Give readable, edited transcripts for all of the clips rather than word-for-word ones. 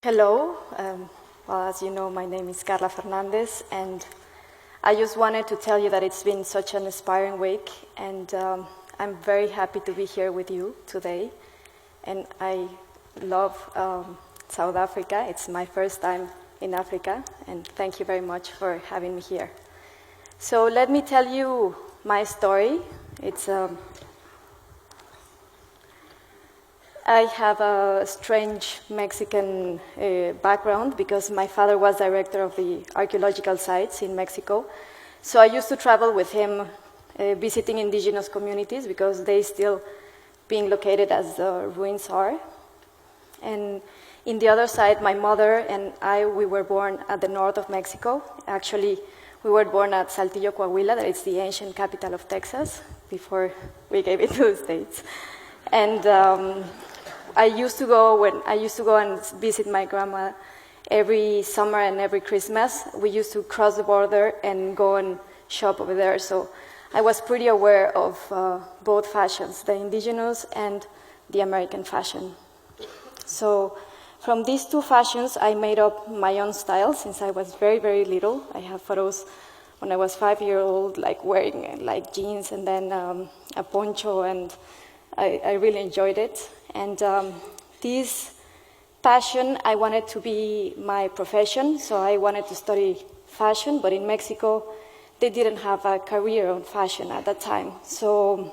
Hello, well, as you know, my name is Carla Fernandez, and I just wanted to tell you that it's been such an inspiring week, and I'm very happy to be here with you today. And I love South Africa. It's my first time in Africa, and thank you very much for having me here. So let me tell you my story. I have a strange Mexican background because my father was director of the archaeological sites in Mexico. So I used to travel with him visiting indigenous communities because they still being located as the ruins are. And in the other side, my mother and I, we were born at the north of Mexico. Actually, we were born at Saltillo, Coahuila, that is the ancient capital of Texas, before we gave it to the States. And I used to go and visit my grandma every summer and every Christmas. We used to cross the border and go and shop over there. So I was pretty aware of both fashions, the indigenous and the American fashion. So from these two fashions, I made up my own style since I was very, very little. I have photos when I was 5 years old, like wearing like jeans and then a poncho, and I really enjoyed it. And this passion, I wanted to be my profession, so I wanted to study fashion, but in Mexico, they didn't have a career on fashion at that time. So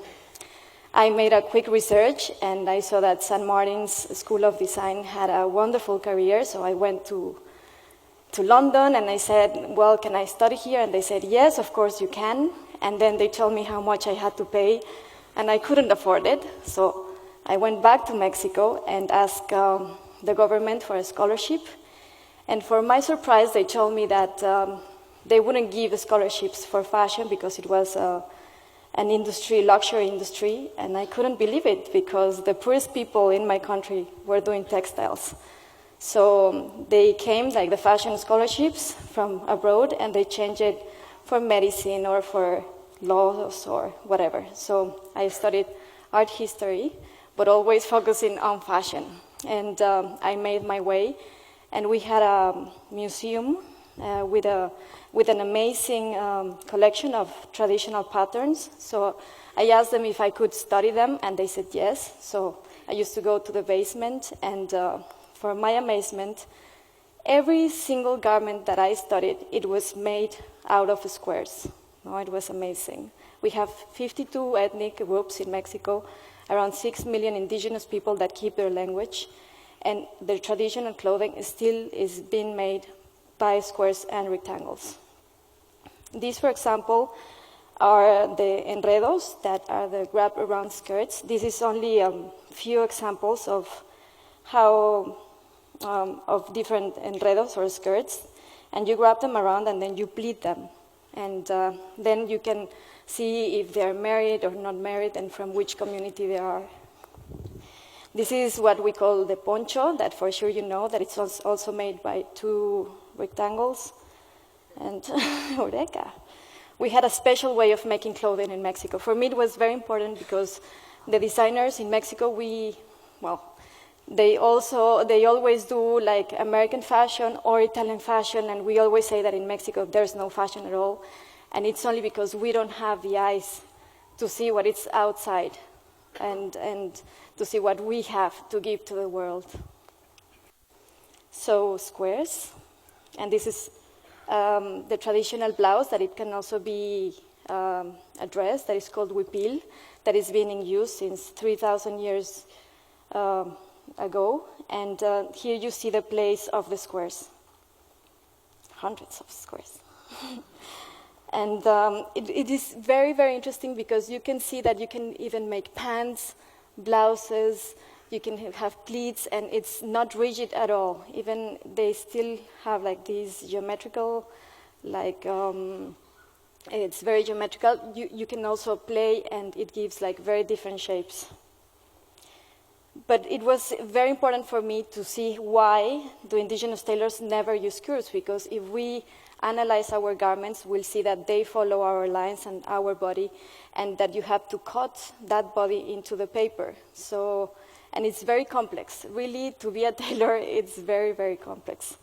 I made a quick research, and I saw that San Martin's School of Design had a wonderful career, so I went to London, and I said, well, can I study here? And they said, yes, of course you can. And then they told me how much I had to pay, and I couldn't afford it, so I went back to Mexico and asked the government for a scholarship. And for my surprise, they told me that they wouldn't give scholarships for fashion because it was an industry, luxury industry. And I couldn't believe it because the poorest people in my country were doing textiles. So they came, like the fashion scholarships from abroad, and they changed it for medicine or for laws or whatever. So I studied art history, but always focusing on fashion. And I made my way, and we had a museum with an amazing collection of traditional patterns. So I asked them if I could study them, and they said yes. So I used to go to the basement, and for my amazement, every single garment that I studied, it was made out of squares. No, it was amazing. We have 52 ethnic groups in Mexico, around 6 million indigenous people that keep their language, and their traditional clothing still is being made by squares and rectangles. These, for example, are the enredos, that are the wrap-around skirts. This is only a few examples of how, of different enredos or skirts, and you wrap them around and then you pleat them. And then you can see if they're married or not married and from which community they are. This is what we call the poncho, that for sure you know that it's also made by two rectangles. And Eureka! We had a special way of making clothing in Mexico. For me, it was very important because the designers in Mexico, they always do like American fashion or Italian fashion, and we always say that in Mexico there's no fashion at all, and it's only because we don't have the eyes to see what is outside and to see what we have to give to the world. So squares, and this is the traditional blouse, that it can also be a dress that is called huipil, that is being in use since 3,000 years ago, and here you see the place of the squares, hundreds of squares. And it is very, very interesting because you can see that you can even make pants, blouses, you can have pleats, and it's not rigid at all. Even they still have like these geometrical, like it's very geometrical. You can also play, and it gives like very different shapes. But it was very important for me to see why the indigenous tailors never use skirts, because if we analyze our garments, we'll see that they follow our lines and our body, and that you have to cut that body into the paper. So, and it's very complex. Really, to be a tailor, it's very, very complex.